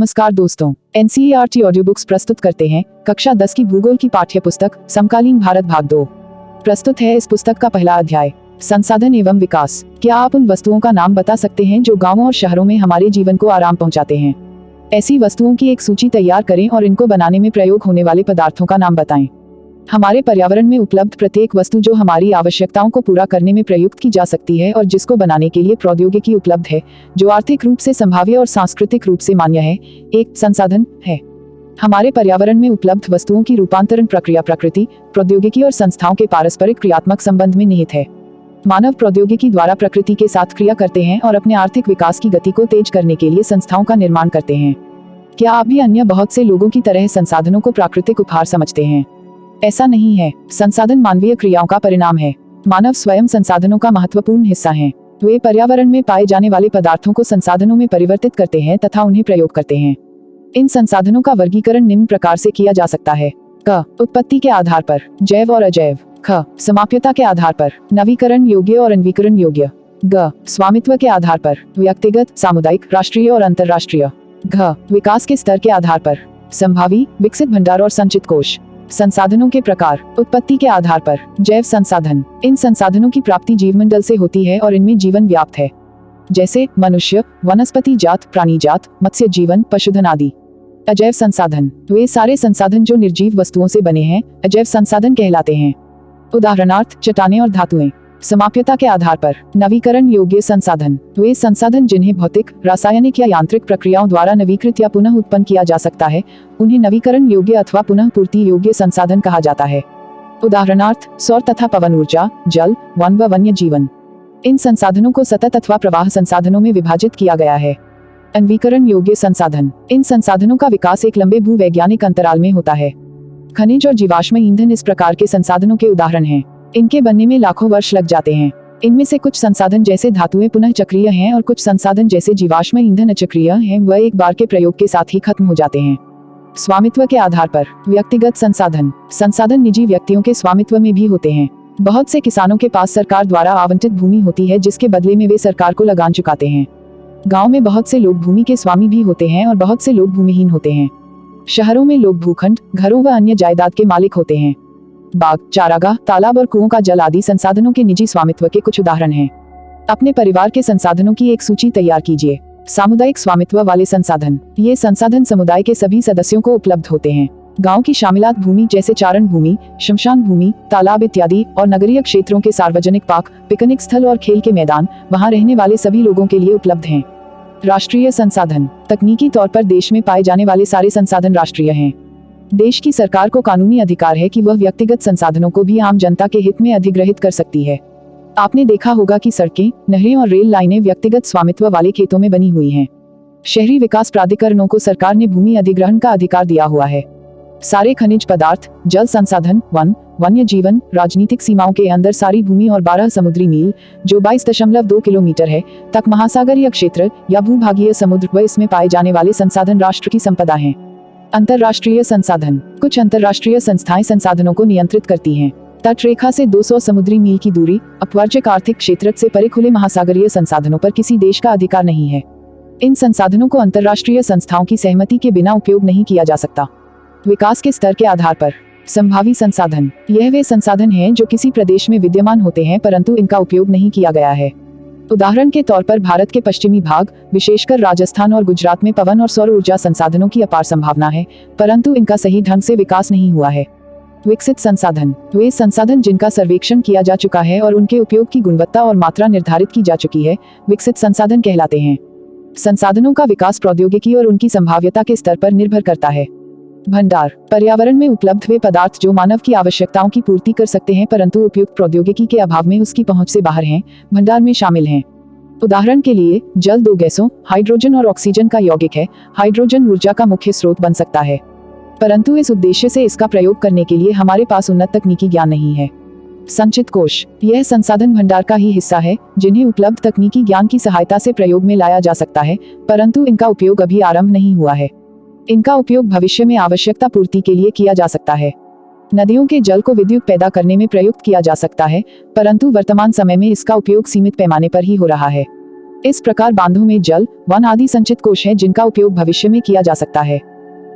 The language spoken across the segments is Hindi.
नमस्कार दोस्तों, एनसीईआरटी ऑडियो बुक्स प्रस्तुत करते हैं कक्षा 10 की भूगोल की पाठ्य पुस्तक समकालीन भारत भाग 2। प्रस्तुत है इस पुस्तक का पहला अध्याय, संसाधन एवं विकास। क्या आप उन वस्तुओं का नाम बता सकते हैं जो गांवों और शहरों में हमारे जीवन को आराम पहुंचाते हैं? ऐसी वस्तुओं की एक सूची तैयार करें और इनको बनाने में प्रयोग होने वाले पदार्थों का नाम बताएं। हमारे पर्यावरण में उपलब्ध प्रत्येक वस्तु जो हमारी आवश्यकताओं को पूरा करने में प्रयुक्त की जा सकती है और जिसको बनाने के लिए प्रौद्योगिकी उपलब्ध है, जो आर्थिक रूप से संभाव्य और सांस्कृतिक रूप से मान्य है, एक संसाधन है। हमारे पर्यावरण में उपलब्ध वस्तुओं की रूपांतरण प्रक्रिया प्रकृति, प्रौद्योगिकी और संस्थाओं के पारस्परिक क्रियात्मक संबंध में निहित है। मानव प्रौद्योगिकी द्वारा प्रकृति के साथ क्रिया करते हैं और अपने आर्थिक विकास की गति को तेज करने के लिए संस्थाओं का निर्माण करते हैं। क्या आप भी अन्य बहुत से लोगों की तरह संसाधनों को प्राकृतिक उपहार समझते हैं? ऐसा नहीं है। संसाधन मानवीय क्रियाओं का परिणाम है। मानव स्वयं संसाधनों का महत्वपूर्ण हिस्सा हैं। वे पर्यावरण में पाए जाने वाले पदार्थों को संसाधनों में परिवर्तित करते हैं तथा उन्हें प्रयोग करते हैं। इन संसाधनों का वर्गीकरण निम्न प्रकार से किया जा सकता है: क, उत्पत्ति के आधार पर, जैव और अजैव। ख, समाप्यता के आधार पर, नवीकरण योग्य और अनवीकरण योग्य। ग, स्वामित्व के आधार पर, व्यक्तिगत, सामुदायिक, राष्ट्रीय और अंतर्राष्ट्रीय। घ, विकास के स्तर के आधार पर, संभावी, विकसित भंडार और संचित कोश। संसाधनों के प्रकार, उत्पत्ति के आधार पर, जैव संसाधन। इन संसाधनों की प्राप्ति जीवमंडल से होती है और इनमें जीवन व्याप्त है, जैसे मनुष्य, वनस्पति जात, प्राणी जात, मत्स्य जीवन, पशुधन आदि। अजैव संसाधन, वे सारे संसाधन जो निर्जीव वस्तुओं से बने हैं, अजैव संसाधन कहलाते हैं। उदाहरणार्थ, चट्टानें और धातुएं। समाप्यता के आधार पर, नवीकरण योग्य संसाधन, वे संसाधन जिन्हें भौतिक, रासायनिक या यांत्रिक प्रक्रियाओं द्वारा नवीकृत या पुनः उत्पन्न किया जा सकता है, उन्हें नवीकरण योग्य अथवा पुनः पूर्ति योग्य संसाधन कहा जाता है। उदाहरणार्थ, सौर तथा पवन ऊर्जा, जल, वन व वन्य जीवन। इन संसाधनों को सतत अथवा प्रवाह संसाधनों में विभाजित किया गया है। अनवीकरण योग्य संसाधन, इन संसाधनों का विकास एक लंबे भूवैज्ञानिक अंतराल में होता है। खनिज और जीवाश्म ईंधन इस प्रकार के संसाधनों के उदाहरण हैं। इनके बनने में लाखों वर्ष लग जाते हैं। इनमें से कुछ संसाधन जैसे धातुएं पुनः चक्रीय हैं और कुछ संसाधन जैसे जीवाश्म ईंधन अचक्रीय हैं, वह एक बार के प्रयोग के साथ ही खत्म हो जाते हैं। स्वामित्व के आधार पर, व्यक्तिगत संसाधन। संसाधन निजी व्यक्तियों के स्वामित्व में भी होते हैं। बहुत से किसानों के पास सरकार द्वारा आवंटित भूमि होती है जिसके बदले में वे सरकार को लगान चुकाते हैं। गाँव में बहुत से लोग भूमि के स्वामी भी होते हैं और बहुत से लोग भूमिहीन होते हैं। शहरों में लोग भूखंड, घरों व अन्य जायदाद के मालिक होते हैं। बाग, चारागाह, तालाब और कुओं का जल आदि संसाधनों के निजी स्वामित्व के कुछ उदाहरण हैं। अपने परिवार के संसाधनों की एक सूची तैयार कीजिए। सामुदायिक स्वामित्व वाले संसाधन, ये संसाधन समुदाय के सभी सदस्यों को उपलब्ध होते हैं। गांव की शामिलात भूमि जैसे चारण भूमि, शमशान भूमि, तालाब इत्यादि, और नगरीय क्षेत्रों के सार्वजनिक पार्क, पिकनिक स्थल और खेल के मैदान वहां रहने वाले सभी लोगों के लिए उपलब्ध हैं। राष्ट्रीय संसाधन, तकनीकी तौर पर देश में पाए जाने वाले सारे संसाधन राष्ट्रीय हैं। देश की सरकार को कानूनी अधिकार है कि वह व्यक्तिगत संसाधनों को भी आम जनता के हित में अधिग्रहित कर सकती है। आपने देखा होगा कि सड़कें, नहरें और रेल लाइनें व्यक्तिगत स्वामित्व वाले खेतों में बनी हुई हैं। शहरी विकास प्राधिकरणों को सरकार ने भूमि अधिग्रहण का अधिकार दिया हुआ है। सारे खनिज पदार्थ, जल संसाधन, वन, वन्य जीवन, राजनीतिक सीमाओं के अंदर सारी भूमि और 12 समुद्री मील, जो 22.2 किलोमीटर है, तक महासागरीय क्षेत्र या भूभागीय समुद्र व इसमें पाए जाने वाले संसाधन राष्ट्र की संपदा हैं। अंतर्राष्ट्रीय संसाधन, कुछ अंतर्राष्ट्रीय संस्थाएं संसाधनों को नियंत्रित करती हैं। तटरेखा से 200 समुद्री मील की दूरी, अपवर्जक आर्थिक क्षेत्र से परे खुले महासागरीय संसाधनों पर किसी देश का अधिकार नहीं है। इन संसाधनों को अंतर्राष्ट्रीय संस्थाओं की सहमति के बिना उपयोग नहीं किया जा सकता। विकास के स्तर के आधार पर, संभावी संसाधन, यह वे संसाधन हैं जो किसी प्रदेश में विद्यमान होते हैं परंतु इनका उपयोग नहीं किया गया है। उदाहरण के तौर पर भारत के पश्चिमी भाग, विशेषकर राजस्थान और गुजरात में पवन और सौर ऊर्जा संसाधनों की अपार संभावना है, परंतु इनका सही ढंग से विकास नहीं हुआ है। विकसित संसाधन, वे संसाधन जिनका सर्वेक्षण किया जा चुका है और उनके उपयोग की गुणवत्ता और मात्रा निर्धारित की जा चुकी है, विकसित संसाधन कहलाते हैं। संसाधनों का विकास प्रौद्योगिकी और उनकी संभाव्यता के स्तर पर निर्भर करता है। भंडार, पर्यावरण में उपलब्ध वे पदार्थ जो मानव की आवश्यकताओं की पूर्ति कर सकते हैं परंतु उपयुक्त प्रौद्योगिकी के अभाव में उसकी पहुंच से बाहर हैं, भंडार में शामिल हैं। उदाहरण के लिए, जल 2 गैसों, हाइड्रोजन और ऑक्सीजन का यौगिक है। हाइड्रोजन ऊर्जा का मुख्य स्रोत बन सकता है, परंतु इस उद्देश्य से इसका प्रयोग करने के लिए हमारे पास उन्नत तकनीकी ज्ञान नहीं है। संचित कोश, यह संसाधन भंडार का ही हिस्सा है जिन्हें उपलब्ध तकनीकी ज्ञान की सहायता से प्रयोग में लाया जा सकता है, परंतु इनका उपयोग अभी आरंभ नहीं हुआ है। इनका उपयोग भविष्य में आवश्यकता पूर्ति के लिए किया जा सकता है। नदियों के जल को विद्युत पैदा करने में प्रयुक्त किया जा सकता है, परंतु वर्तमान समय में इसका उपयोग सीमित पैमाने पर ही हो रहा है। इस प्रकार बांधों में जल, वन आदि संचित कोश है जिनका उपयोग भविष्य में किया जा सकता है।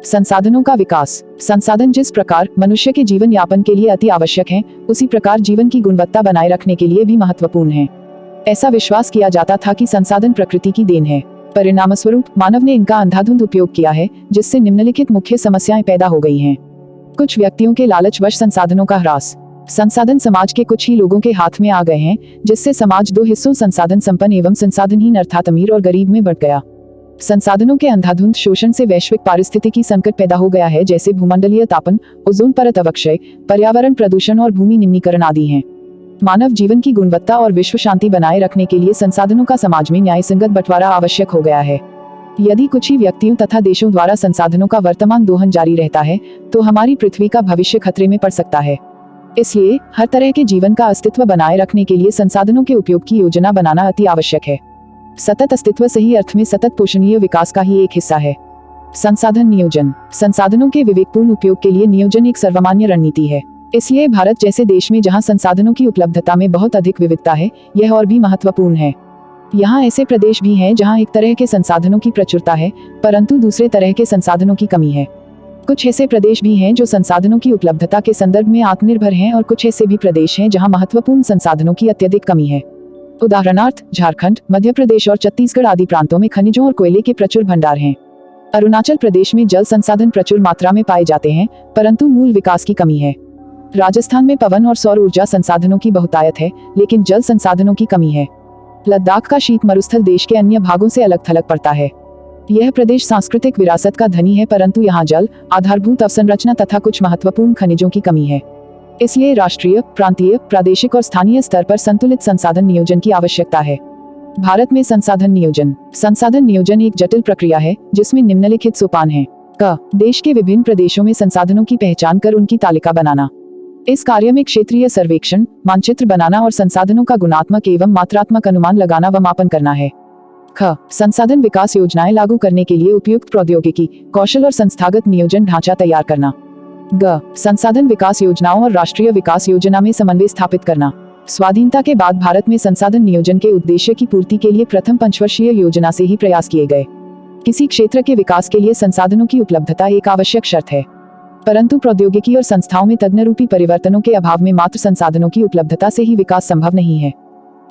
संसाधनों का विकास। संसाधन जिस प्रकार मनुष्य के जीवन यापन के लिए अति आवश्यक हैं, उसी प्रकार जीवन की गुणवत्ता बनाए रखने के लिए भी महत्वपूर्ण है। ऐसा विश्वास किया जाता था कि संसाधन प्रकृति की देन है, परिणामस्वरूप मानव ने इनका अंधाधुंध उपयोग किया है, जिससे निम्नलिखित मुख्य समस्याएं पैदा हो गई हैं। कुछ व्यक्तियों के लालचवश संसाधनों का ह्रास। संसाधन समाज के कुछ ही लोगों के हाथ में आ गए हैं, जिससे समाज दो हिस्सों संसाधन संपन्न एवं संसाधनहीन अर्थात अमीर और गरीब में बंट गया। संसाधनों के अंधाधुंध शोषण से वैश्विक पारिस्थितिकी संकट पैदा हो गया है, जैसे भूमंडलीय तापन, ओजोन परत अवक्षय, पर्यावरण प्रदूषण और भूमि निम्नीकरण आदि हैं। मानव जीवन की गुणवत्ता और विश्व शांति बनाए रखने के लिए संसाधनों का समाज में न्यायसंगत बंटवारा आवश्यक हो गया है। यदि कुछ ही व्यक्तियों तथा देशों द्वारा संसाधनों का वर्तमान दोहन जारी रहता है, तो हमारी पृथ्वी का भविष्य खतरे में पड़ सकता है। इसलिए हर तरह के जीवन का अस्तित्व बनाए रखने के लिए संसाधनों के उपयोग की योजना बनाना अति आवश्यक है। सतत अस्तित्व सही अर्थ में सतत पोषणीय विकास का ही एक हिस्सा है। संसाधन नियोजन। संसाधनों के विवेकपूर्ण उपयोग के लिए नियोजन एक सर्वमान्य रणनीति है। इसलिए भारत जैसे देश में जहां संसाधनों की उपलब्धता में बहुत अधिक विविधता है, यह और भी महत्वपूर्ण है। यहाँ ऐसे प्रदेश भी हैं जहां एक तरह के संसाधनों की प्रचुरता है, परंतु दूसरे तरह के संसाधनों की कमी है। कुछ ऐसे प्रदेश भी हैं जो संसाधनों की उपलब्धता के संदर्भ में आत्मनिर्भर हैं, और कुछ ऐसे भी प्रदेश हैं जहां महत्वपूर्ण संसाधनों की अत्यधिक कमी है। उदाहरणार्थ झारखंड, मध्य प्रदेश और छत्तीसगढ़ आदि प्रांतों में खनिजों और कोयले के प्रचुर भंडार हैं। अरुणाचल प्रदेश में जल संसाधन प्रचुर मात्रा में पाए जाते हैं, परंतु मूल विकास की कमी है। राजस्थान में पवन और सौर ऊर्जा संसाधनों की बहुतायत है, लेकिन जल संसाधनों की कमी है। लद्दाख का शीत मरुस्थल देश के अन्य भागों से अलग थलग पड़ता है। यह प्रदेश सांस्कृतिक विरासत का धनी है, परंतु यहाँ जल, आधारभूत अवसंरचना तथा कुछ महत्वपूर्ण खनिजों की कमी है। इसलिए राष्ट्रीय, प्रांतीय, प्रादेशिक और स्थानीय स्तर पर संतुलित संसाधन नियोजन की आवश्यकता है। भारत में संसाधन नियोजन। संसाधन नियोजन एक जटिल प्रक्रिया है, जिसमें निम्नलिखित सोपान हैं। क, देश के विभिन्न प्रदेशों में संसाधनों की पहचान कर उनकी तालिका बनाना। इस कार्य में क्षेत्रीय सर्वेक्षण, मानचित्र बनाना और संसाधनों का गुणात्मक एवं मात्रात्मक अनुमान लगाना व मापन करना है। ख, संसाधन विकास योजनाएं लागू करने के लिए उपयुक्त प्रौद्योगिकी, कौशल और संस्थागत नियोजन ढांचा तैयार करना। ग, संसाधन विकास योजनाओं और राष्ट्रीय विकास योजना में समन्वय स्थापित करना। स्वाधीनता के बाद भारत में संसाधन नियोजन के उद्देश्य की पूर्ति के लिए प्रथम पंचवर्षीय योजना से ही प्रयास किए गए। किसी क्षेत्र के विकास के लिए संसाधनों की उपलब्धता एक आवश्यक शर्त है, परंतु प्रौद्योगिकी और संस्थाओं में तज्ञरूपी परिवर्तनों के अभाव में मात्र संसाधनों की उपलब्धता से ही विकास संभव नहीं है।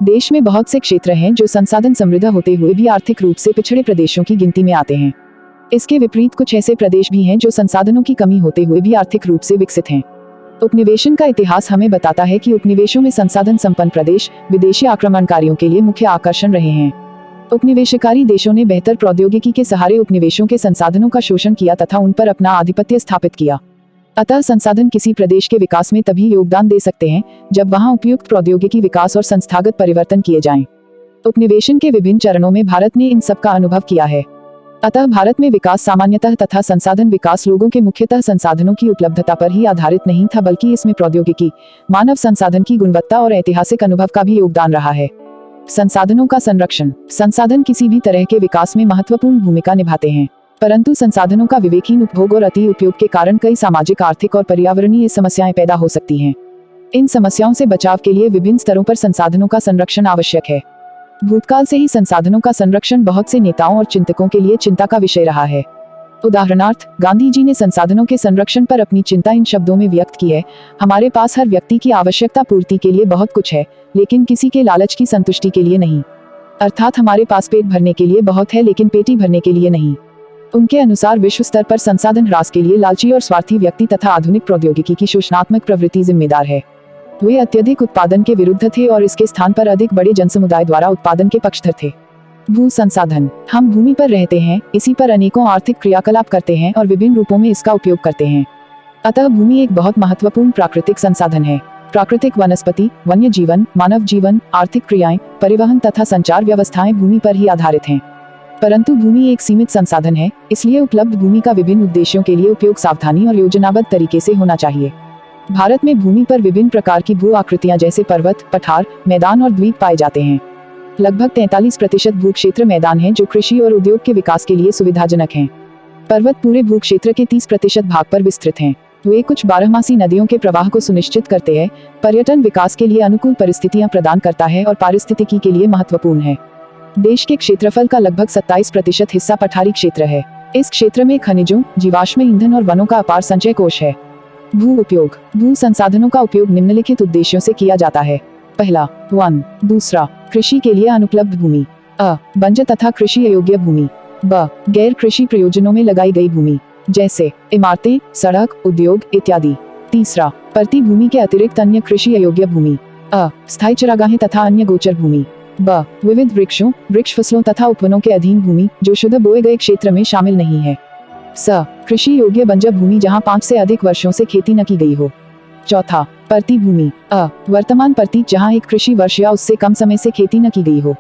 देश में बहुत से क्षेत्र हैं जो संसाधन समृद्ध होते हुए भी आर्थिक रूप से पिछड़े प्रदेशों की गिनती में आते हैं। इसके विपरीत कुछ ऐसे प्रदेश भी हैं जो संसाधनों की कमी होते हुए भी आर्थिक रूप से विकसित हैं। उपनिवेशन का इतिहास हमें बताता है कि उपनिवेशों में संसाधन संपन्न प्रदेश विदेशी आक्रमणकारियों के लिए मुख्य आकर्षण रहे हैं। उपनिवेशकारी देशों ने बेहतर प्रौद्योगिकी के सहारे उपनिवेशों के संसाधनों का शोषण किया तथा उन पर अपना आधिपत्य स्थापित किया। अतः संसाधन किसी प्रदेश के विकास में तभी योगदान दे सकते हैं जब वहां उपयुक्त प्रौद्योगिकी विकास और संस्थागत परिवर्तन किए जाएं। उपनिवेशन के विभिन्न चरणों में भारत ने इन सब का अनुभव किया है। अतः भारत में विकास सामान्यतः तथा संसाधन विकास लोगों के मुख्यतः संसाधनों की उपलब्धता पर ही आधारित नहीं था, बल्कि इसमें प्रौद्योगिकी, मानव संसाधन की गुणवत्ता और ऐतिहासिक अनुभव का भी योगदान रहा है। संसाधनों का संरक्षण। संसाधन किसी भी तरह के विकास में महत्वपूर्ण भूमिका निभाते हैं, परंतु संसाधनों का विवेकहीन उपभोग और अति उपयोग के कारण कई सामाजिक, आर्थिक और पर्यावरणीय समस्याएं पैदा हो सकती हैं। इन समस्याओं से बचाव के लिए विभिन्न स्तरों पर संसाधनों का संरक्षण आवश्यक है। भूतकाल से ही संसाधनों का संरक्षण बहुत से नेताओं और चिंतकों के लिए चिंता का विषय रहा है। उदाहरणार्थ, गांधी जी ने संसाधनों के संरक्षण पर अपनी चिंता इन शब्दों में व्यक्त की है: हमारे पास हर व्यक्ति की आवश्यकता पूर्ति के लिए बहुत कुछ है, लेकिन किसी के लालच की संतुष्टि के लिए नहीं। अर्थात हमारे पास पेट भरने के लिए बहुत है, लेकिन पेटी भरने के लिए नहीं। उनके अनुसार विश्व स्तर पर संसाधन ह्रास के लिए लालची और स्वार्थी व्यक्ति तथा आधुनिक प्रौद्योगिकी की शोषणात्मक प्रवृत्ति जिम्मेदार है। वे अत्यधिक उत्पादन के विरुद्ध थे और इसके स्थान पर अधिक बड़े जनसमुदाय द्वारा उत्पादन के पक्षधर थे। भू संसाधन। हम भूमि पर रहते हैं, इसी पर अनेकों आर्थिक क्रियाकलाप करते हैं और विभिन्न रूपों में इसका उपयोग करते हैं। अतः भूमि एक बहुत महत्वपूर्ण प्राकृतिक संसाधन है। प्राकृतिक वनस्पति, वन्य जीवन, मानव जीवन, आर्थिक क्रियाएं, परिवहन तथा संचार व्यवस्थाएं भूमि पर ही आधारित हैं। परंतु भूमि एक सीमित संसाधन है, इसलिए उपलब्ध भूमि का विभिन्न उद्देश्यों के लिए उपयोग सावधानी और योजनाबद्ध तरीके से होना चाहिए। भारत में भूमि पर विभिन्न प्रकार की भू आकृतियां जैसे पर्वत, पठार, मैदान और द्वीप पाए जाते हैं। लगभग 43% भू क्षेत्र मैदान है, जो कृषि और उद्योग के विकास के लिए सुविधाजनक हैं। पर्वत पूरे भू क्षेत्र के 30% भाग पर विस्तृत हैं। वे कुछ बारहमासी नदियों के प्रवाह को सुनिश्चित करते हैं, पर्यटन विकास के लिए अनुकूल परिस्थितियां प्रदान करता है और पारिस्थितिकी के लिए महत्वपूर्ण है। देश के क्षेत्रफल का लगभग 27% हिस्सा पठारी क्षेत्र है। इस क्षेत्र में खनिजों, जीवाश्म ईंधन और वनों का अपार संचय कोष है। भू उपयोग। भू संसाधनों का उपयोग निम्नलिखित उद्देश्यों से किया जाता है। पहला, वन। दूसरा, कृषि के लिए अनुपलब्ध भूमि। बंजर तथा कृषि अयोग्य भूमि। ब, गैर कृषि प्रयोजनों में लगाई गई भूमि, जैसे इमारतें, सड़क, उद्योग इत्यादि। तीसरा, परती भूमि के अतिरिक्त अन्य कृषि अयोग्य भूमि। स्थायी चरागाहें तथा अन्य गोचर भूमि। ब, विविध वृक्षों, वृक्ष फसलों तथा उपवनों के अधीन भूमि जो शुद्ध बोए गए क्षेत्र में शामिल नहीं है। स, कृषि योग्य बंजर भूमि जहां 5 से अधिक वर्षों से खेती न की गई हो। चौथा, परती भूमि। वर्तमान परती जहां एक कृषि वर्ष या उससे कम समय से खेती न की गई हो।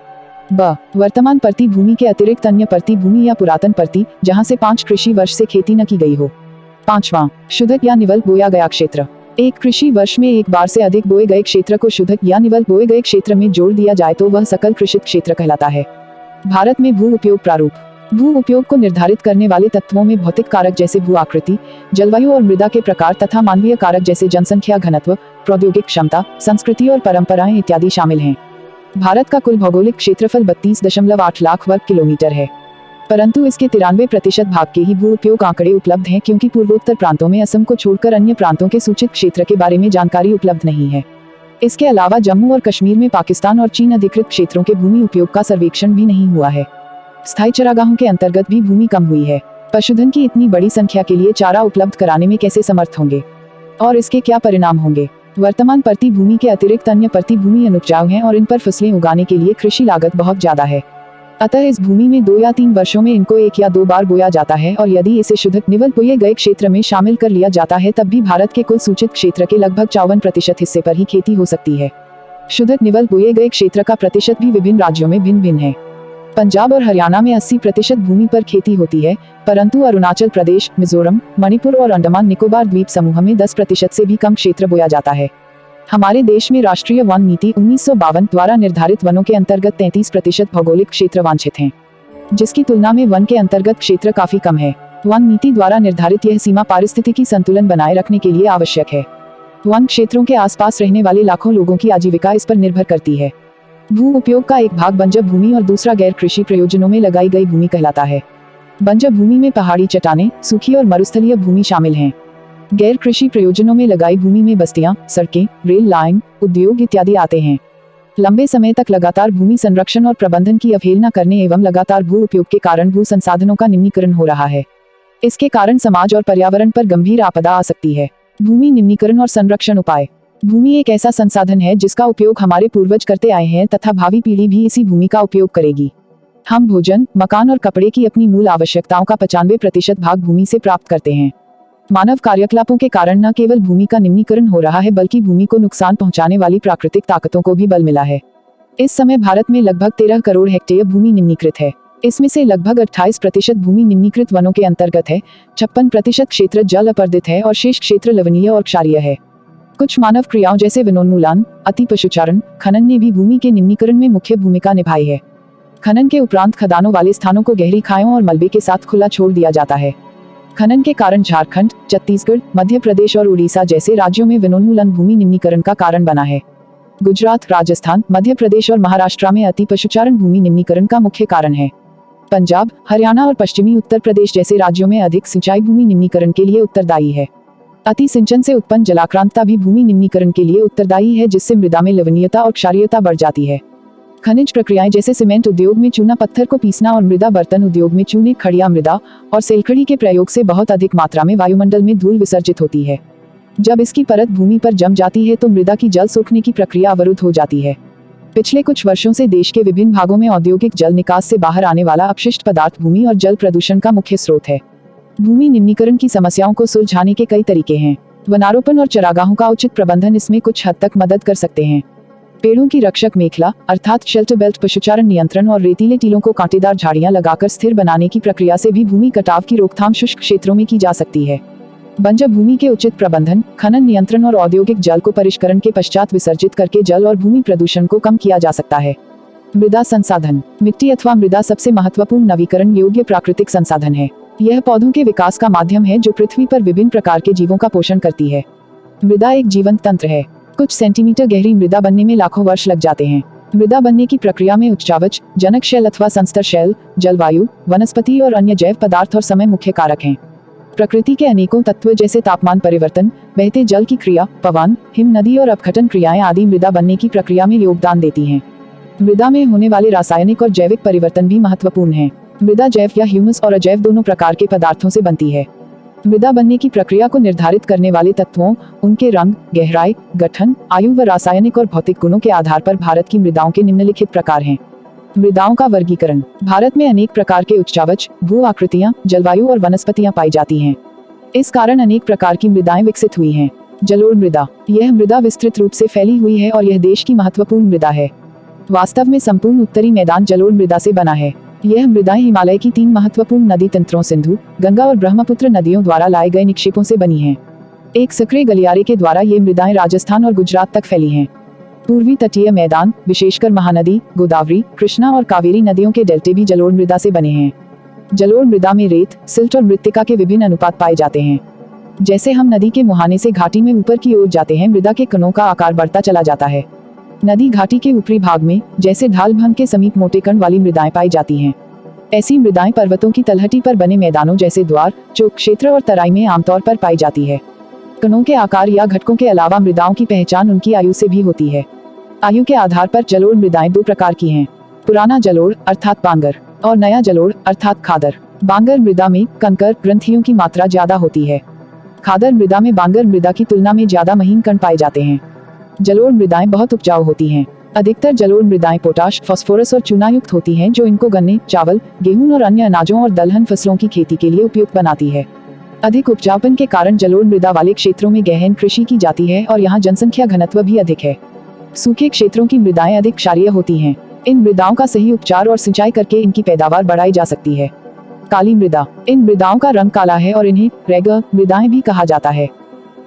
ब, वर्तमान परती भूमि के अतिरिक्त अन्य परती भूमि या पुरातन परती जहां से 5 कृषि वर्ष से खेती न की गई हो। पांचवा, शुद्धक या निवल बोया गया क्षेत्र। एक कृषि वर्ष में एक बार से अधिक बोए गए क्षेत्र को शुद्धक या निवल बोए गए क्षेत्र में जोड़ दिया जाए तो वह सकल कृषित क्षेत्र कहलाता है। भारत में भू उपयोग प्रारूप। भू उपयोग को निर्धारित करने वाले तत्वों में भौतिक कारक जैसे भू आकृति, जलवायु और मृदा के प्रकार तथा मानवीय कारक जैसे जनसंख्या घनत्व, प्रौद्योगिक क्षमता, संस्कृति और परंपराएं इत्यादि शामिल हैं। भारत का कुल भौगोलिक क्षेत्रफल 32.8 लाख वर्ग किलोमीटर है, परंतु इसके 93% भाग के ही भू उपयोग आंकड़े उपलब्ध हैं क्योंकि पूर्वोत्तर प्रांतों में असम को छोड़कर अन्य प्रांतों के सूचित क्षेत्र के बारे में जानकारी उपलब्ध नहीं है। इसके अलावा जम्मू और कश्मीर में पाकिस्तान और चीन अधिकृत क्षेत्रों के भूमि उपयोग का सर्वेक्षण भी नहीं हुआ है। स्थायी चरागाहों के अंतर्गत भी भूमि कम हुई है। पशुधन की इतनी बड़ी संख्या के लिए चारा उपलब्ध कराने में कैसे समर्थ होंगे और इसके क्या परिणाम होंगे। वर्तमान परती भूमि के अतिरिक्त अन्य परती भूमि अनुपजाऊ हैं और इन पर फसलें उगाने के लिए कृषि लागत बहुत ज्यादा है। अतः इस भूमि में 2 या 3 वर्षों में इनको 1 या 2 बार बोया जाता है और यदि इसे शुद्धक निवल बोए गए क्षेत्र में शामिल कर लिया जाता है तब भी भारत के कुल सूचित क्षेत्र के लगभग 54% हिस्से पर ही खेती हो सकती है। शुद्धक निवल बोए गए क्षेत्र का प्रतिशत भी विभिन्न राज्यों में भिन्न भिन्न है। पंजाब और हरियाणा में 80% भूमि पर खेती होती है, परंतु अरुणाचल प्रदेश, मिजोरम, मणिपुर और अंडमान निकोबार द्वीप समूह में 10% से भी कम क्षेत्र बोया जाता है। हमारे देश में राष्ट्रीय वन नीति 1952 द्वारा निर्धारित वनों के अंतर्गत 33% भौगोलिक क्षेत्र वांछित हैं, जिसकी तुलना में वन के अंतर्गत क्षेत्र काफी कम है। वन नीति द्वारा निर्धारित यह सीमा पारिस्थितिकी संतुलन बनाए रखने के लिए आवश्यक है। वन क्षेत्रों के आसपास रहने वाले लाखों लोगों की आजीविका इस पर निर्भर करती है। भू उपयोग का एक भाग बंजर भूमि और दूसरा गैर कृषि प्रयोजनों में लगाई गई भूमि कहलाता है। बंजर भूमि में पहाड़ी चट्टानें, सूखी और मरुस्थलीय भूमि शामिल हैं। गैर कृषि प्रयोजनों में लगाई भूमि में बस्तियां, सड़कें, रेल लाइन, उद्योग इत्यादि आते हैं। लंबे समय तक लगातार भूमि संरक्षण और प्रबंधन की अवहेलना करने एवं लगातार भू उपयोग के कारण भू संसाधनों का निम्नीकरण हो रहा है। इसके कारण समाज और पर्यावरण पर गंभीर आपदा आ सकती है। भूमि निम्नीकरण और संरक्षण उपाय। भूमि एक ऐसा संसाधन है जिसका उपयोग हमारे पूर्वज करते आए हैं तथा भावी पीढ़ी भी इसी भूमि का उपयोग करेगी। हम भोजन, मकान और कपड़े की अपनी मूल आवश्यकताओं का 95% भाग भूमि से प्राप्त करते हैं। मानव कार्यकलापों के कारण न केवल भूमि का निम्नीकरण हो रहा है बल्कि भूमि को नुकसान पहुंचाने वाली प्राकृतिक ताकतों को भी बल मिला है। इस समय भारत में लगभग 13 करोड़ हेक्टेयर भूमि निम्नीकृत है। इसमें से लगभग 28% भूमि निम्नीकृत वनों के अंतर्गत है, 56% क्षेत्र जल अपर्दित है और शेष क्षेत्र लवणीय और क्षारीय है। कुछ मानव क्रियाओं जैसे वनोन्मूलन, अति पशुचारण, खनन ने भी भूमि के निम्नीकरण में मुख्य भूमिका निभाई है। खनन के उपरांत खदानों वाले स्थानों को गहरी खायों और मलबे के साथ खुला छोड़ दिया जाता है। खनन के कारण झारखंड, छत्तीसगढ़, मध्य प्रदेश और उड़ीसा जैसे राज्यों में वनोन्मूलन भूमि निम्नीकरण का कारण बना है। गुजरात, राजस्थान, मध्य प्रदेश और महाराष्ट्र में अति पशुचारण भूमि निम्नीकरण का मुख्य कारण है। पंजाब, हरियाणा और पश्चिमी उत्तर प्रदेश जैसे राज्यों में अधिक सिंचाई भूमि निम्नीकरण के लिए उत्तरदायी है। अति सिंचन से उत्पन्न जलाक्रांतता भी भूमि निम्नीकरण के लिए उत्तरदायी है, जिससे मृदा में लवणीयता और क्षारीयता बढ़ जाती है। खनिज प्रक्रियाएं जैसे सीमेंट उद्योग में चूना पत्थर को पीसना और मृदा बर्तन उद्योग में चूने, खड़िया मृदा और सेलखड़ी के प्रयोग से बहुत अधिक मात्रा में वायुमंडल में धूल विसर्जित होती है। जब इसकी परत भूमि पर जम जाती है तो मृदा की जल सोखने की प्रक्रिया अवरुद्ध हो जाती है। पिछले कुछ वर्षों से देश के विभिन्न भागों में औद्योगिक जल निकास से बाहर आने वाला अपशिष्ट पदार्थ भूमि और जल प्रदूषण का मुख्य स्रोत है। भूमि निम्नीकरण की समस्याओं को सुलझाने के कई तरीके हैं। वनारोपण और चरागाहों का उचित प्रबंधन इसमें कुछ हद तक मदद कर सकते हैं। पेड़ों की रक्षक मेखला अर्थात शेल्टर बेल्ट, पशुचारण नियंत्रण और रेतीले टीलों को कांटेदार झाड़ियां लगाकर स्थिर बनाने की प्रक्रिया से भी भूमि कटाव की रोकथाम शुष्क क्षेत्रों में की जा सकती है। बंजर भूमि के उचित प्रबंधन, खनन नियंत्रण और औद्योगिक जल को परिष्करण के पश्चात विसर्जित करके जल और भूमि प्रदूषण को कम किया जा सकता है। मृदा संसाधन। मिट्टी अथवा मृदा सबसे महत्वपूर्ण नवीकरण योग्य प्राकृतिक संसाधन है। यह पौधों के विकास का माध्यम है जो पृथ्वी पर विभिन्न प्रकार के जीवों का पोषण करती है। मृदा एक जीवंत तंत्र है। कुछ सेंटीमीटर गहरी मृदा बनने में लाखों वर्ष लग जाते हैं। मृदा बनने की प्रक्रिया में उच्चावच, जनक शैल अथवा संस्तर शैल, जलवायु, वनस्पति और अन्य जैव पदार्थ और समय मुख्य कारक हैं। प्रकृति के अनेकों तत्व जैसे तापमान परिवर्तन, बहते जल की क्रिया, पवन, हिम नदी और अपघटन क्रियाएं आदि मृदा बनने की प्रक्रिया में योगदान देती हैं। मृदा में होने वाले रासायनिक और जैविक परिवर्तन भी महत्वपूर्ण हैं। मृदा जैव या ह्यूमस और अजैव दोनों प्रकार के पदार्थों से बनती है। मृदा बनने की प्रक्रिया को निर्धारित करने वाले तत्वों, उनके रंग, गहराई, गठन, आयु व रासायनिक और भौतिक गुणों के आधार पर भारत की मृदाओं के निम्नलिखित प्रकार हैं। मृदाओं का वर्गीकरण। भारत में अनेक प्रकार के उच्चावच, भू आकृतियां, जलवायु और वनस्पतियां पाई जाती हैं। इस कारण अनेक प्रकार की मृदाएं विकसित हुई हैं। जलोढ़ मृदा। यह मृदा विस्तृत रूप से फैली हुई है और यह देश की महत्वपूर्ण मृदा है। वास्तव में संपूर्ण उत्तरी मैदान जलोढ़ मृदा से बना है। यह मृदाएं हिमालय की 3 महत्वपूर्ण नदी तंत्रों सिंधु, गंगा और ब्रह्मपुत्र नदियों द्वारा लाए गए निक्षेपों से बनी हैं। एक सक्रिय गलियारे के द्वारा ये मृदाएं राजस्थान और गुजरात तक फैली हैं। पूर्वी तटीय मैदान, विशेषकर महानदी, गोदावरी, कृष्णा और कावेरी नदियों के डेल्टे भी जलोढ़ मृदा से बने हैं। जलोढ़ मृदा में रेत, सिल्ट और मृत्तिका के विभिन्न अनुपात पाए जाते हैं। जैसे हम नदी के मुहाने से घाटी में ऊपर की ओर जाते हैं, मृदा के कणों का आकार बढ़ता चला जाता है। नदी घाटी के ऊपरी भाग में, जैसे ढाल भंग के समीप मोटे कण वाली मृदाएं पाई जाती हैं। ऐसी मृदाएं पर्वतों की तलहटी पर बने मैदानों जैसे द्वार, चौक क्षेत्र और तराई में आमतौर पर पाई जाती है। कणों के आकार या घटकों के अलावा मृदाओं की पहचान उनकी आयु से भी होती है। आयु के आधार पर जलोढ़ मृदाएं 2 प्रकार की हैं। पुराना जलोढ़ अर्थात बांगर और नया जलोढ़ अर्थात खादर। बांगर मृदा में कंकर, ग्रंथियों की मात्रा ज्यादा होती है। खादर मृदा में बांगर मृदा की तुलना में ज्यादा महीन कण पाए जाते हैं। जलोढ़ मृदाएं बहुत उपजाऊ होती हैं। अधिकतर जलोढ़ मृदाएं पोटाश, फास्फोरस और चूनायुक्त होती हैं, जो इनको गन्ने, चावल, गेहूं और अन्य अनाजों और दलहन फसलों की खेती के लिए उपयुक्त बनाती है। अधिक उपजाऊपन के कारण जलोढ़ मृदा वाले क्षेत्रों में गहन कृषि की जाती है और यहाँ जनसंख्या घनत्व भी अधिक है। सूखे क्षेत्रों की मृदाएं अधिक क्षारीय होती हैं। इन मृदाओं का सही उपचार और सिंचाई करके इनकी पैदावार बढ़ाई जा सकती है। काली मृदा। इन मृदाओं का रंग काला है और इन्हें रेगह मृदाएं भी कहा जाता है।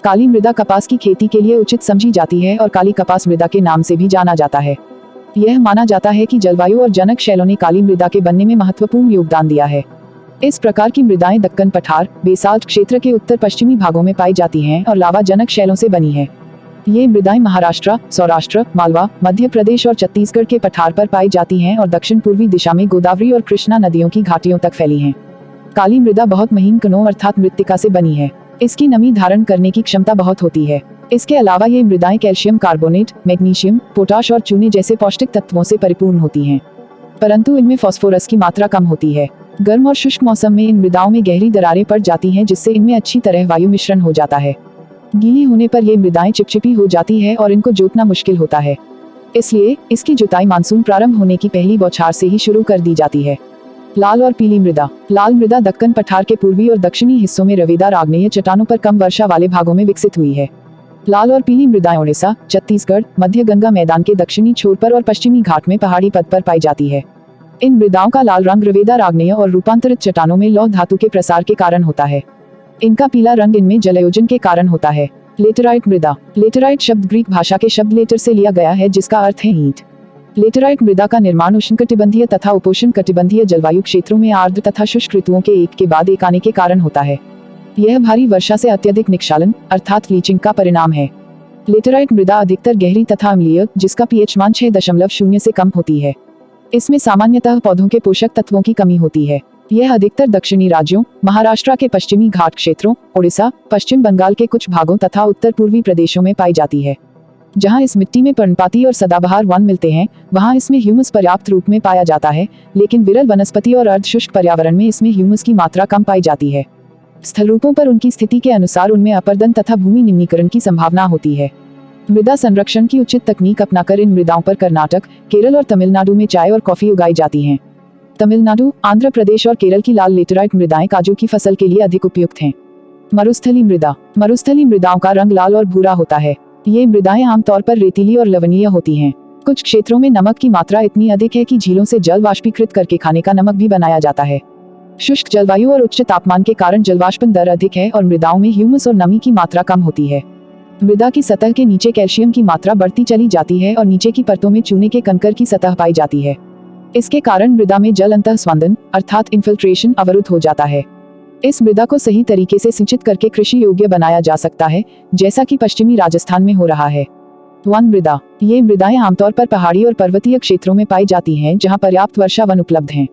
काली मृदा कपास की खेती के लिए उचित समझी जाती है और काली कपास मृदा के नाम से भी जाना जाता है। यह माना जाता है कि जलवायु और जनक शैलों ने काली मृदा के बनने में महत्वपूर्ण योगदान दिया है। इस प्रकार की मृदाएं दक्कन पठार, बेसाल्ट क्षेत्र के उत्तर पश्चिमी भागों में पाई जाती हैं और लावा जनक शैलों से बनी है। ये मृदाएं महाराष्ट्र, सौराष्ट्र, मालवा, मध्य प्रदेश और छत्तीसगढ़ के पठार पर पाई जाती हैं और दक्षिण पूर्वी दिशा में गोदावरी और कृष्णा नदियों की घाटियों तक फैली हैं। काली मृदा बहुत महीन कणों अर्थात मृत्तिका से बनी है। इसकी नमी धारण करने की क्षमता बहुत होती है। इसके अलावा ये मृदाएं कैल्शियम कार्बोनेट, मैग्नीशियम, पोटाश और चूने जैसे पौष्टिक तत्वों से परिपूर्ण होती हैं, परंतु इनमें फास्फोरस की मात्रा कम होती है। गर्म और शुष्क मौसम में इन मृदाओं में गहरी दरारें पड़ जाती हैं, जिससे इनमें अच्छी तरह वायु मिश्रण हो जाता है। गीली होने पर ये मृदाएं चिपचिपी हो जाती है और इनको जोतना मुश्किल होता है। इसलिए इसकी जुताई मानसून प्रारंभ होने की पहली बौछार से ही शुरू कर दी जाती है। लाल और पीली मृदा। लाल मृदा दक्कन पठार के पूर्वी और दक्षिणी हिस्सों में रवेदार आग्नेय चट्टानों पर कम वर्षा वाले भागों में विकसित हुई है। लाल और पीली मृदाएं ओडिशा, छत्तीसगढ़, मध्य गंगा मैदान के दक्षिणी छोर पर और पश्चिमी घाट में पहाड़ी पद पर पाई जाती है। इन मृदाओं का लाल रंग रवेदार आग्नेय और रूपांतरित चट्टानों में लौह धातु के प्रसार के कारण होता है। इनका पीला रंग इनमें जलयोजन के कारण होता है। लेटराइट मृदा। लेटराइट शब्द ग्रीक भाषा के शब्द लेटर से लिया गया है, जिसका अर्थ है ईंट। लेटराइट मृदा का निर्माण उष्णकटिबंधीय तथा उपोष्णकटिबंधीय जलवायु क्षेत्रों में आर्द्र तथा शुष्क ऋतुओं के एक के बाद एक आने के कारण होता है। यह भारी वर्षा से अत्यधिक निक्षालन अर्थात लीचिंग का परिणाम है। लेटराइट मृदा अधिकतर गहरी तथा अम्लीय, जिसका पीएच मान 6.0 से कम होती है। इसमें सामान्यतः पौधों के पोषक तत्वों की कमी होती है। यह अधिकतर दक्षिणी राज्यों, महाराष्ट्र के पश्चिमी घाट क्षेत्रों, ओडिशा, पश्चिम बंगाल के कुछ भागों तथा उत्तर पूर्वी प्रदेशों में पाई जाती है। जहां इस मिट्टी में पर्णपाती और सदाबहार वन मिलते हैं, वहां इसमें ह्यूमस पर्याप्त रूप में पाया जाता है, लेकिन विरल वनस्पति और अर्धशुष्क पर्यावरण में इसमें ह्यूमस की मात्रा कम पाई जाती है। स्थल रूपों पर उनकी स्थिति के अनुसार उनमें अपर्दन तथा भूमि निम्नीकरण की संभावना होती है। मृदा संरक्षण की उचित तकनीक अपनाकर इन मृदाओं पर कर्नाटक, केरल और तमिलनाडु में चाय और कॉफी उगाई जाती हैं। तमिलनाडु, आंध्र प्रदेश और केरल की लाल लेटराइट मृदाएं काजू की फसल के लिए अधिक उपयुक्त हैं। मरुस्थली मृदा। मरुस्थली मृदाओं का रंग लाल और भूरा होता है। ये मृदाएं आमतौर पर रेतीली और लवणीय होती हैं। कुछ क्षेत्रों में नमक की मात्रा इतनी अधिक है कि झीलों से जल वाष्पीकृत करके खाने का नमक भी बनाया जाता है। शुष्क जलवायु और उच्च तापमान के कारण जलवाष्पन दर अधिक है और मृदाओं में ह्यूमस और नमी की मात्रा कम होती है। मृदा की सतह के नीचे कैल्शियम की मात्रा बढ़ती चली जाती है और नीचे की परतों में चूने के कंकर की सतह पाई जाती है। इसके कारण मृदा में जल अंतःस्वंदन अर्थात इन्फिल्ट्रेशन अवरुद्ध हो जाता है। इस मृदा को सही तरीके से सिंचित करके कृषि योग्य बनाया जा सकता है, जैसा कि पश्चिमी राजस्थान में हो रहा है। वन मृदा। ये मृदाएं आमतौर पर पहाड़ी और पर्वतीय क्षेत्रों में पाई जाती हैं जहां पर्याप्त वर्षा वन उपलब्ध हैं।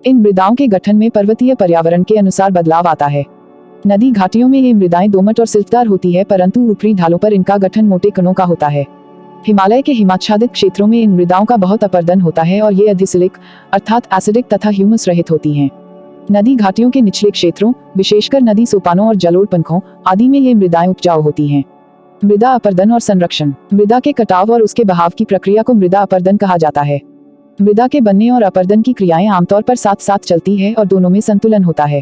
इन मृदाओं के गठन में पर्वतीय पर्यावरण के अनुसार बदलाव आता है। नदी घाटियों में ये मृदाएं दोमट और सिल्कदार होती है, परंतु ऊपरी ढालों पर इनका गठन मोटे कणों का होता है। हिमालय के हिमाच्छादित क्षेत्रों में इन मृदाओं का बहुत अपर्दन होता है और ये अधिसिलिक अर्थात एसिडिक तथा ह्यूमस रहित होती हैं। नदी घाटियों के निचले क्षेत्रों, विशेषकर नदी सोपानों और जलोढ़ पंखों आदि में ये मृदाएं उपजाऊ होती हैं। मृदा अपर्दन और संरक्षण। मृदा के कटाव और उसके बहाव की प्रक्रिया को मृदा अपर्दन कहा जाता है। मृदा के बनने और अपर्दन की क्रियाएं आमतौर पर साथ साथ चलती है और दोनों में संतुलन होता है।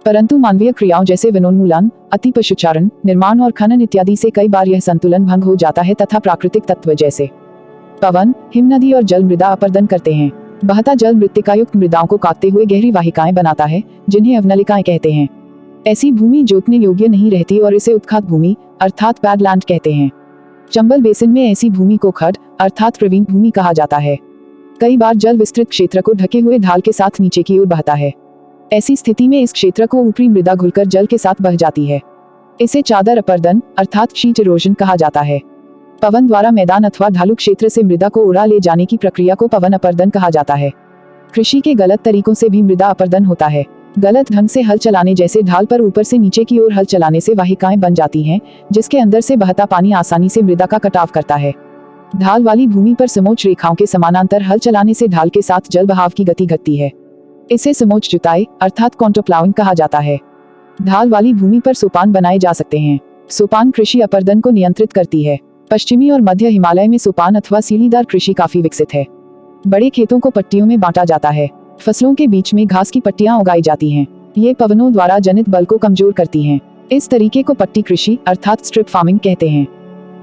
परंतु मानवीय क्रियाओं जैसे वनोन्मूलन, अति पशुचारण, निर्माण और खनन इत्यादि से कई बार यह संतुलन भंग हो जाता है तथा प्राकृतिक तत्व जैसे पवन, हिमनदी और जल मृदा अपर्दन करते हैं। बहता जल मृत्तिकायुक्त मृदाओं को काटते हुए गहरी वाहिकाएं बनाता है, जिन्हें अवनलिकाएं कहते हैं। ऐसी भूमि जोतने योग्य नहीं रहती और इसे उत्खात भूमि अर्थात पैडलैंड कहते हैं। चंबल बेसिन में ऐसी भूमि को खड अर्थात प्रवीण भूमि कहा जाता है। कई बार जल विस्तृत क्षेत्र को ढके हुए ढाल के साथ नीचे की ओर बहता है। ऐसी स्थिति में इस क्षेत्र को ऊपरी मृदा घुलकर जल के साथ बह जाती है। इसे चादर अपर्दन अर्थात शीट इरोजन कहा जाता है। पवन द्वारा मैदान अथवा ढालू क्षेत्र से मृदा को उड़ा ले जाने की प्रक्रिया को पवन अपर्दन कहा जाता है। कृषि के गलत तरीकों से भी मृदा अपर्दन होता है। गलत ढंग से हल चलाने जैसे ढाल पर ऊपर से नीचे की ओर हल चलाने से वाहिकाएं बन जाती हैं, जिसके अंदर से बहता पानी आसानी से मृदा का कटाव करता है। ढाल वाली भूमि पर समोच्च रेखाओं के समानांतर हल चलाने से ढाल के साथ जल बहाव की गति घटती है। इसे समोच्च जुताई अर्थात कॉन्टो प्लाउइंग कहा जाता है। ढाल वाली भूमि पर सोपान बनाए जा सकते हैं। सोपान कृषि अपर्दन को नियंत्रित करती है। पश्चिमी और मध्य हिमालय में सोपान अथवा सीढ़ीदार कृषि काफी विकसित है। बड़े खेतों को पट्टियों में बांटा जाता है। फसलों के बीच में घास की पट्टियां उगाई जाती हैं। ये पवनों द्वारा जनित बल को कमजोर करती हैं। इस तरीके को पट्टी कृषि अर्थात स्ट्रिप फार्मिंग कहते हैं।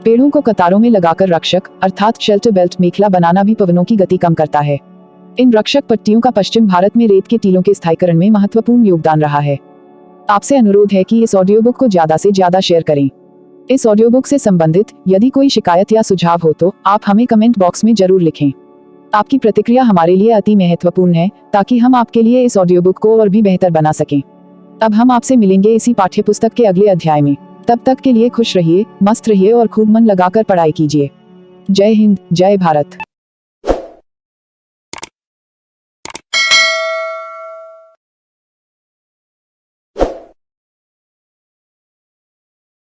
पेड़ों को कतारों में लगाकर रक्षक अर्थात शेल्टर बेल्ट मेखला बनाना भी पवनों की गति कम करता है। इन रक्षक पट्टियों का पश्चिम भारत में रेत के टीलों के स्थायीकरण में महत्वपूर्ण योगदान रहा है। आपसे अनुरोध है कि इस ऑडियो बुक को ज्यादा से ज्यादा शेयर करें। इस ऑडियो बुक से संबंधित यदि कोई शिकायत या सुझाव हो तो आप हमें कमेंट बॉक्स में जरूर लिखें। आपकी प्रतिक्रिया हमारे लिए अति महत्वपूर्ण है ताकि हम आपके लिए इस ऑडियो बुक को और भी बेहतर बना सकें। अब हम आपसे मिलेंगे इसी पाठ्यपुस्तक के अगले अध्याय में। तब तक के लिए खुश रहिए, मस्त रहिए और खूब मन लगाकर पढ़ाई कीजिए। जय हिंद, जय भारत।